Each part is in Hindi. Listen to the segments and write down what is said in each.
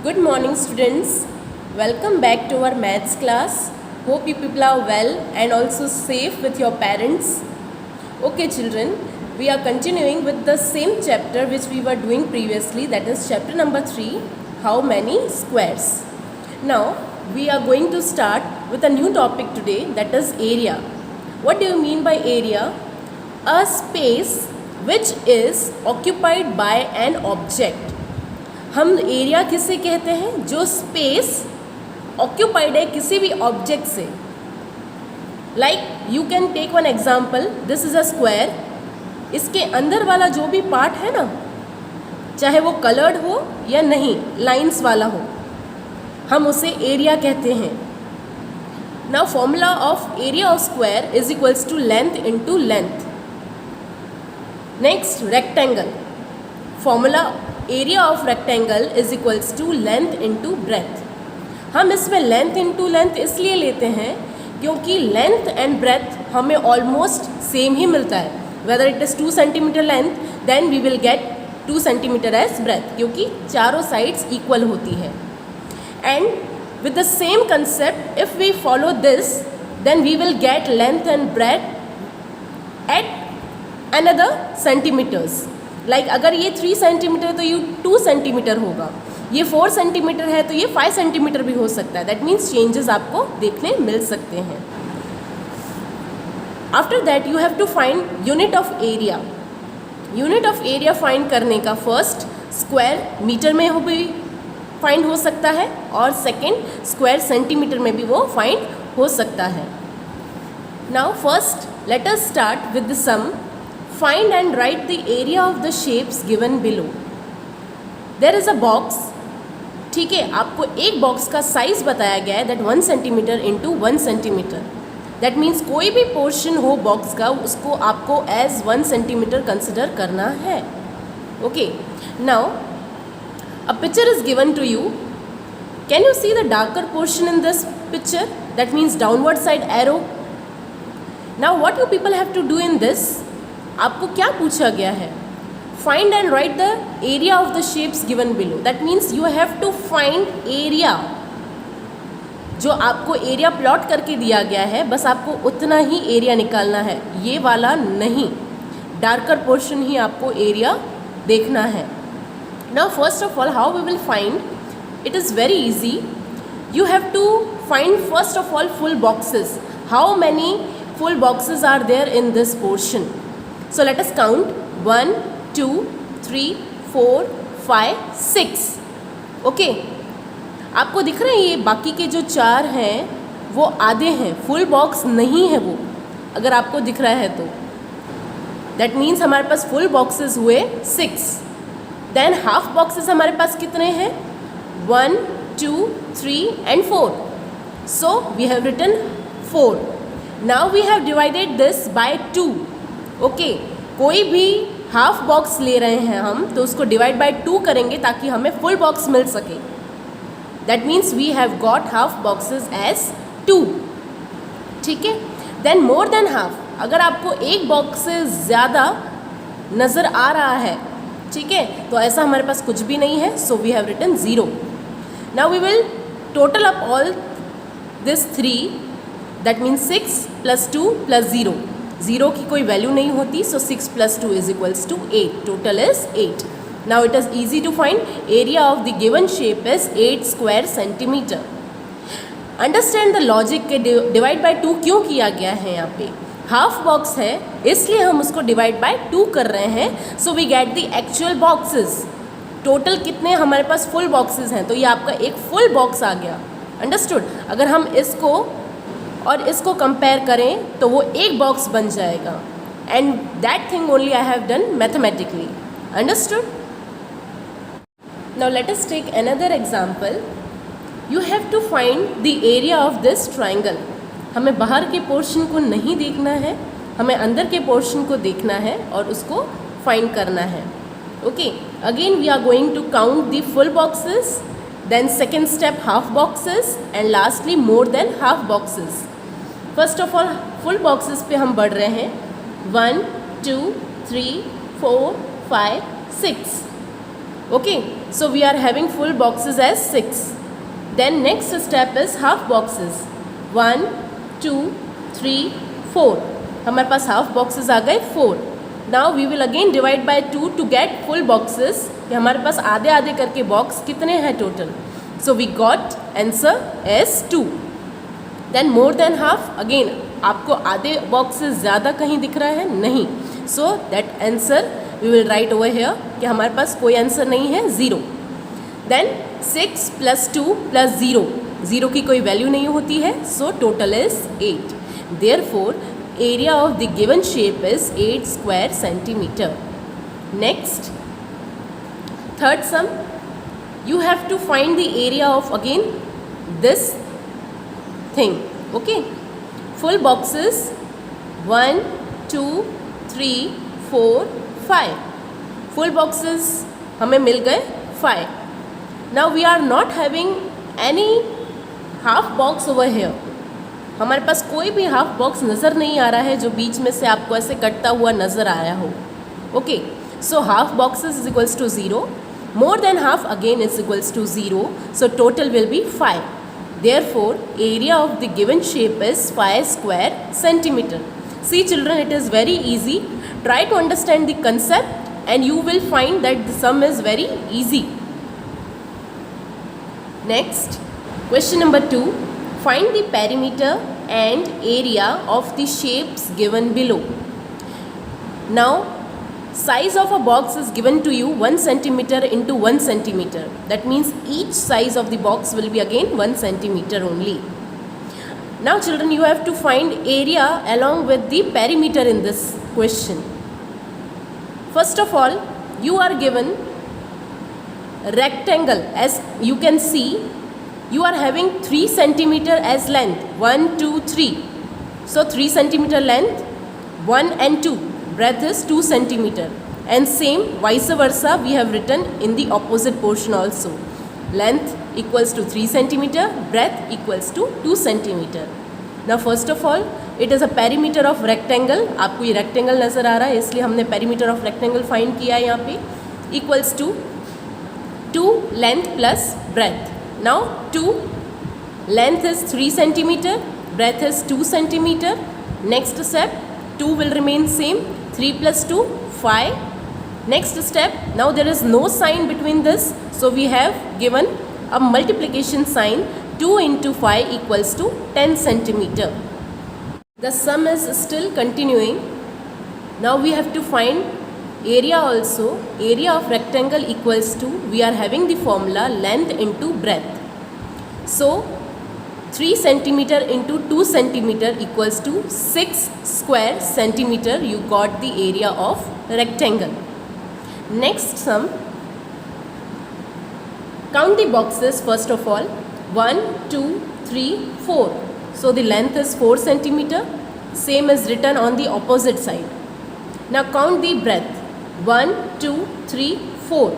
Good morning, students. Welcome back to our maths class. Hope you people are well and also safe with your parents. Okay, children, we are continuing with the same chapter which we were doing previously, that is chapter number 3, How Many Squares. Now, we are going to start with a new topic today, that is area. What do you mean by area? A space which is occupied by an object. हम एरिया किसे कहते हैं? जो स्पेस ऑक्यूपाइड है किसी भी ऑब्जेक्ट से. Like you can take one example. This is a square. इसके अंदर वाला जो भी पार्ट है ना, चाहे वो कलर्ड हो या नहीं, लाइंस वाला हो, हम उसे एरिया कहते हैं. Now formula of area of square is equals to length into length. Next, rectangle. Formula area of rectangle is equals to length into breadth. हम इसमें लेंथ इनटू लेंथ इसलिए लेते हैं क्योंकि लेंथ एंड ब्रेथ हमें ऑलमोस्ट सेम ही मिलता है. Whether it is 2 centimetre length then we will get 2 centimetre as breadth, क्योंकि चारों साइड्स इक्वल होती है. And with the same concept if we follow this then we will get length and breadth at another centimetres. Like अगर ये 3 सेंटीमीटर है तो ये 2 सेंटीमीटर होगा, ये 4 सेंटीमीटर है तो ये 5 सेंटीमीटर भी हो सकता है. दैट मीन्स चेंजेस आपको देखने मिल सकते हैं. After that you have to find unit of area. Unit of area find करने का फर्स्ट स्क्वायर मीटर में भी फाइंड हो सकता है और सेकेंड स्क्वायर सेंटीमीटर में भी वो फाइंड हो सकता है. Now first let us start with the sum. Find and write the area of the shapes given below. There is a box. ठीक है, आपको एक बॉक्स का साइज बताया गया है, that 1 centimetre into 1 centimetre. That means कोई भी पोर्शन हो बॉक्स का उसको आपको एज 1 सेंटीमीटर कंसिडर करना है. Okay, now a picture is given to you. Can you see the darker portion in this picture? That means downward side arrow. Now what you people have to do in this? आपको क्या पूछा गया है? Find and write the area of the shapes given below. That means you have to find area. जो आपको एरिया प्लॉट करके दिया गया है बस आपको उतना ही एरिया निकालना है, ये वाला नहीं. डार्कर पोर्शन ही आपको एरिया देखना है. Now first of all how we will find? It is very easy. You have to find first of all full boxes. How many full boxes are there in this portion? So let us count. 1, 2, 3, 4, 5, 6. Okay, आपको दिख रहे हैं ये बाकी के जो 4 हैं वो आधे हैं, फुल बॉक्स नहीं है वो, अगर आपको दिख रहा है तो. दैट मीन्स हमारे पास फुल बॉक्सेस हुए 6. देन हाफ बॉक्सेस हमारे पास कितने हैं? 1, 2, 3 and 4. So we have written 4. Now we have divided this by 2. Okay, कोई भी हाफ बॉक्स ले रहे हैं हम तो उसको डिवाइड बाय 2 करेंगे ताकि हमें फुल बॉक्स मिल सके. That means we have got half boxes as 2. ठीक है. देन मोर देन हाफ, अगर आपको एक बॉक्स से ज़्यादा नज़र आ रहा है, ठीक है, तो ऐसा हमारे पास कुछ भी नहीं है. So we have written 0. Now we will total up all this 3. That means 6 + 2 + 0. 0 की कोई वैल्यू नहीं होती, so 6 + 2 is equals to 8. Total is 8. Now it is easy to find area of the given shape is 8 square centimetre. Understand the logic के डिवाइड बाय 2 क्यों किया गया है. यहाँ पे हाफ बॉक्स है इसलिए हम उसको डिवाइड बाय 2 कर रहे हैं. So we get the actual boxes. Total कितने हमारे पास फुल बॉक्सेस हैं, तो ये आपका एक फुल बॉक्स आ गया. अंडरस्टूड. अगर हम इसको और इसको कंपेयर करें तो वो एक बॉक्स बन जाएगा. And that thing only I have done mathematically. Understood. Now let us take another example. You have to find the area of this triangle. हमें बाहर के पोर्शन को नहीं देखना है, हमें अंदर के पोर्शन को देखना है और उसको फाइंड करना है. Okay, again we are going to count the full boxes, then second step half boxes and lastly more than half boxes. First of all full boxes पे हम बढ़ रहे हैं. 1, 2, 3, 4, 5, 6. Okay, so we are having full boxes as 6. Then next step is half boxes. 1, 2, 3, 4. हमारे पास हाफ बॉक्सेस आ गए 4. Now we will again divide by 2 to get full boxes. कि हमारे पास आधे आधे करके बॉक्स कितने हैं total. So we got answer as 2. Then more than half, again आपको आधे बॉक्सेस ज़्यादा कहीं दिख रहा है नहीं. So that answer we will write over here कि हमारे पास कोई आंसर नहीं है, 0. देन 6 + 2 + 0. 0 की कोई वैल्यू नहीं होती है. So total is 8. Therefore area of the given shape is 8 square centimeter. Next, third sum, you have to find the area of again this thing. Okay, full boxes 1, 2, 3, 4, 5. full boxes हमें मिल गए 5. now we are not having any half box over here. हमारे पास कोई भी हाफ बॉक्स नज़र नहीं आ रहा है जो बीच में से आपको ऐसे कटता हुआ नज़र आया हो. Okay, so half boxes is equals to 0. More than half again is equals to 0. So total will be 5. Therefore area of the given shape is 5 square centimetre. See children, it is very easy. Try to understand the concept and you will find that the sum is very easy. Next, question number 2. Find the perimeter and area of the shapes given below. Now, size of a box is given to you 1 centimeter into 1 centimeter. That means each size of the box will be again 1 centimeter only. Now children, you have to find area along with the perimeter in this question. First of all, you are given rectangle. As you can see, you are having 3 centimeter as length. 1, 2, 3. So 3 centimeter length, 1 and 2. Breadth is 2 centimeter. And same vice versa we have written in the opposite portion also. Length equals to 3 centimeter, breadth equals to 2 centimeter. Now first of all, it is a perimeter of rectangle. आपको ये rectangle नज़र आ रहा है इसलिए हमने perimeter of rectangle find किया है यहाँ पे. Equals to 2 length plus breadth. Now 2 length is 3 centimeter, breadth is 2 centimeter. Next step, 2 will remain same. 3 plus 2, 5. Next step, now there is no sign between this, so we have given a multiplication sign. 2 into 5 equals to 10 centimeter. The sum is still continuing. Now we have to find area also. Area of rectangle equals to, we are having the formula length into breadth. So 3 centimeter into 2 centimeter equals to 6 square centimeter. You got the area of rectangle. Next sum, count the boxes first of all. 1, 2, 3, 4. So the length is 4 centimeter. Same is written on the opposite side. Now count the breadth. 1, 2, 3, 4.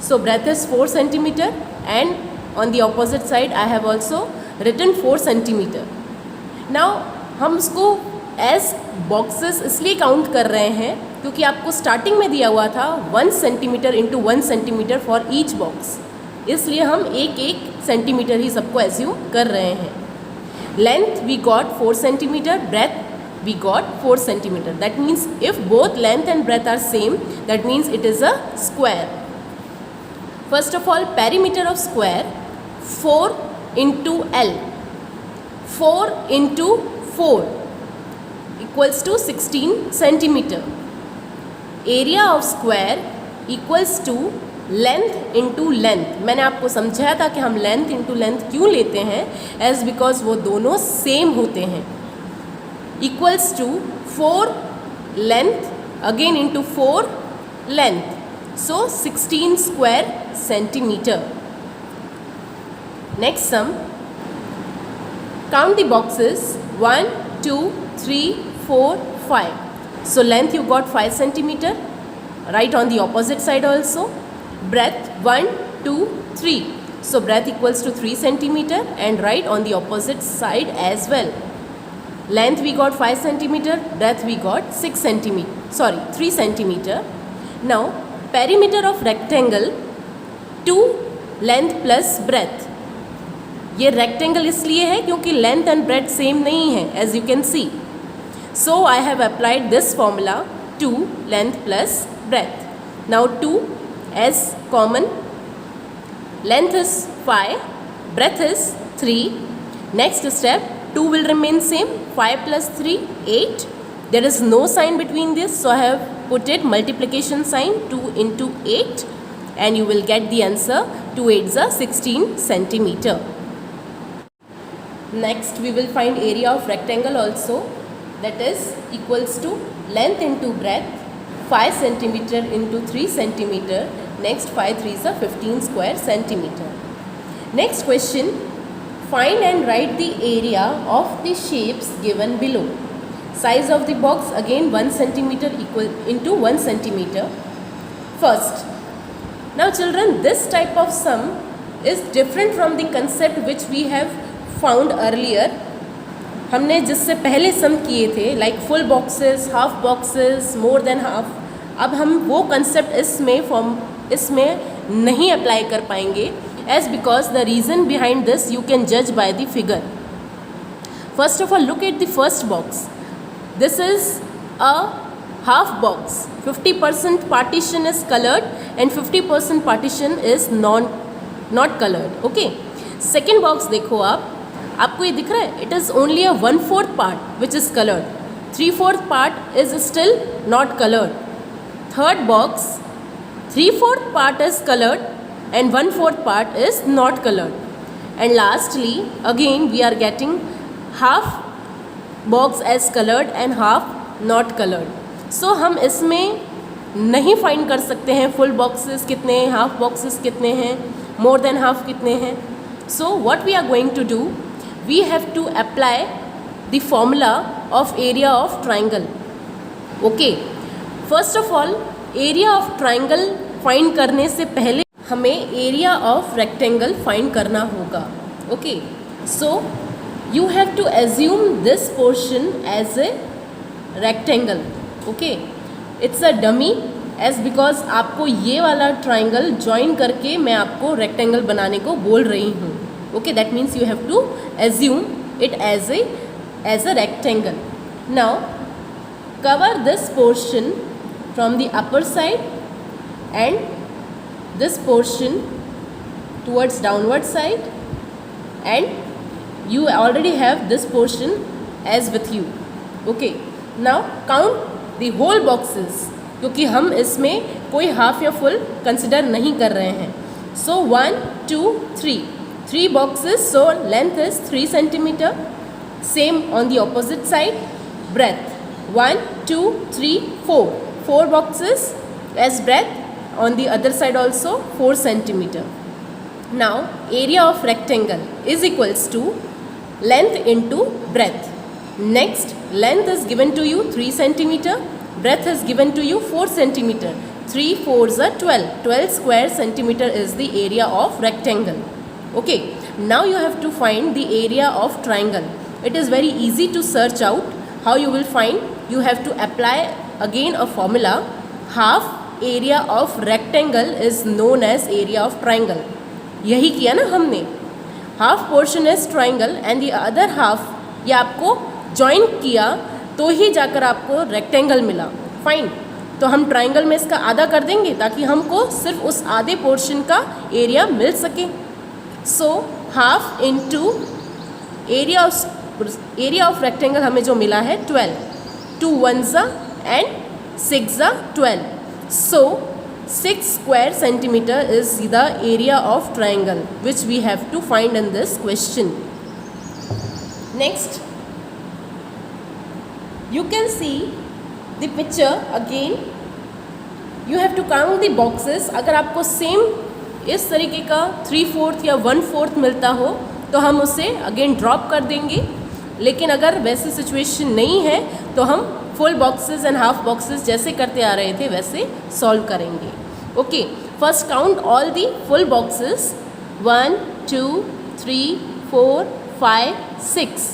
So breadth is 4 centimeter and on the opposite side I have also written 4 centimeter. Now हम उसको as boxes इसलिए काउंट कर रहे हैं क्योंकि आपको स्टार्टिंग में दिया हुआ था 1 centimeter into 1 centimeter for each box. इसलिए हम एक एक सेंटीमीटर ही सबको एज्यूम कर रहे हैं. Length we got 4 centimeter, breadth we got 4 centimeter. That means if both length and breadth are same, that means it is a square. First of all, perimeter of square 4 into L. 4 into 4 equals to 16 centimeter. Area of square equals to length into length. मैंने आपको समझाया था कि हम length into length क्यों लेते हैं, as because वो दोनों same होते हैं. Equals to 4 length again into 4 length. So 16 square centimeter. Next sum, count the boxes 1, 2, 3, 4, 5. So length you got 5 centimeter. Right on the opposite side also. Breadth 1, 2, 3. So breadth equals to 3 centimeter and right on the opposite side as well. Length we got 5 centimeter, breadth we got 3 centimeter. Now perimeter of rectangle 2 length plus breadth. ये रेक्टेंगल इसलिए है क्योंकि लेंथ एंड ब्रेथ सेम नहीं है, as you can see. So I have applied this formula 2 length plus breadth. Now 2 as common, length is 5, breadth is 3. Next step, 2 will remain same, 5 plus 3, 8. There is no sign between this, so I have put it multiplication sign, 2 into 8, and you will get the answer, 2 8s are 16 centimeter. Next we will find area of rectangle also, that is equals to length into breadth, 5 centimeter into 3 centimeter. Next 5 3s are 15 square centimeter. Next question, find and write the area of the shapes given below. Size of the box again 1 centimeter equal into 1 centimeter. First, now children, this type of sum is different from the concept which we have found earlier. हमने जिससे पहले सम किए थे, like full boxes, half boxes, more than half. अब हम वो concept इसमें नहीं अप्लाई कर पाएंगे, as because the reason behind this you can judge by the figure. First of all, look at the first box. This is a half box. 50% partition is colored and 50% partition is not colored. Okay. Second box देखो आपको ये दिख रहा है, it is only a 1/4 part which is colored. 3/4 part is still not colored. Third box, 3/4 part is colored and 1/4 part is not colored. And lastly, again we are getting half box as colored and half not colored. So हम इसमें नहीं फाइंड कर सकते हैं full boxes कितने हैं, half boxes कितने हैं, more than half कितने हैं. So what we are going to do, we have to apply the formula of area of triangle. Okay, first of all, area of triangle find करने से पहले हमें एरिया ऑफ रेक्टेंगल फाइंड करना होगा. Okay, so you have to assume this portion as a rectangle. Okay, it's a dummy, as because आपको ये वाला ट्राइंगल ज्वाइन करके मैं आपको रेक्टेंगल बनाने को बोल रही हूँ. Okay, that means you have to assume it as a rectangle. Now cover this portion from the upper side and this portion towards downward side, and you already have this portion as with you. Okay, now count the whole boxes, क्योंकि हम इसमें कोई हाफ या फुल कंसिडर नहीं कर रहे हैं. So 1 2 3 boxes, so length is 3 centimeter. Same on the opposite side, breadth 1 2 3 4 boxes as breadth. On the other side also 4 centimeter. Now area of rectangle is equals to length into breadth. Next, length is given to you 3 centimeter, breadth is given to you 4 centimeter. 3 4s are 12. 12 square centimeter is the area of rectangle. Okay, now you have to find the area of triangle. It is very easy to search out. How you will find? You have to apply again a formula. Half area of rectangle is known as area of triangle. यही किया ना हमने. Half portion is triangle and the other half, ये आपको ज्वाइन किया तो ही जाकर आपको रेक्टेंगल मिला. फाइन, तो हम ट्राइंगल में इसका आधा कर देंगे ताकि हमको सिर्फ उस आधे पोर्शन का एरिया मिल सके. So half into area of rectangle हमें जो मिला है 12. 2 1s and 6 12. So 6 square centimeter is the area of triangle which we have to find in this question. Next, you can see the picture again. You have to count the boxes. अगर आपको सेम इस तरीके का 3/4 या 1/4 मिलता हो तो हम उसे अगेन ड्रॉप कर देंगे. लेकिन अगर वैसी सिचुएशन नहीं है तो हम full boxes and half boxes जैसे करते आ रहे थे वैसे सॉल्व करेंगे. Okay, first count all the full boxes. 1 2 3 4 5 6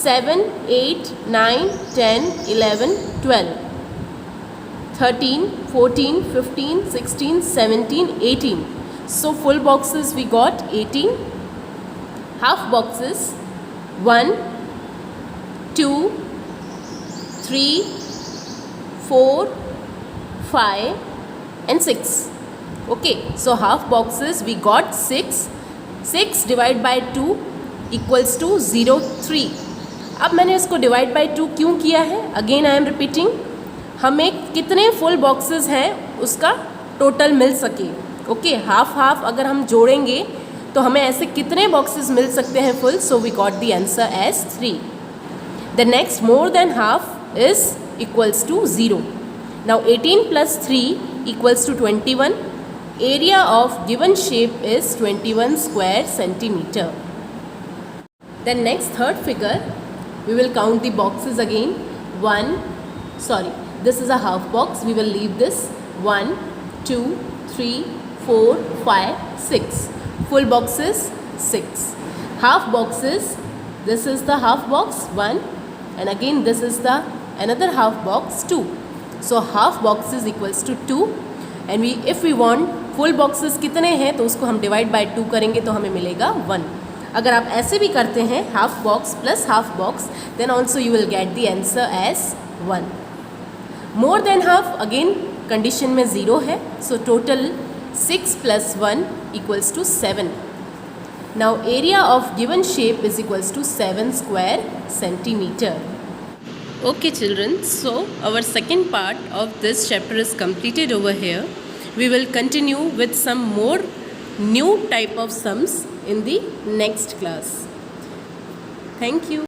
7 8 9 10 11 12. 13, 14, 15, 16, 17, 18. So full boxes we got 18. Half boxes 1, 2, 3, 4, 5 and 6. Okay, so half boxes we got 6. 6 divided by 2 equals to 0, 3. अब मैंने इसको डिवाइड बाई 2 क्यों किया है? अगेन आई एम रिपीटिंग, हमें कितने फुल बॉक्सेस हैं उसका टोटल मिल सके. ओके, हाफ हाफ अगर हम जोड़ेंगे तो हमें ऐसे कितने बॉक्सेस मिल सकते हैं full. So we got the answer as 3. The next more than half is equals to 0. Now 18 plus 3 equals to 21. Area of given shape is 21 square centimeter. Then next third figure, we will count the boxes again. This is a half box. We will leave this 1, 2, 3, 4, 5, 6. Full boxes 6. Half boxes. This is the half box 1, and again this is the another half box 2. So half boxes equals to 2, and if we want full boxes कितने हैं तो उसको हम डिवाइड बाय 2 करेंगे तो हमें मिलेगा 1. अगर आप ऐसे भी करते हैं half box plus half box, then also you will get the answer as 1. More than half again condition में 0 है, so total 6 plus 1 equals to 7. Now area of given shape is equals to 7 square centimetre. Okay children, so our second part of this chapter is completed over here. We will continue with some more new type of sums in the next class. Thank you.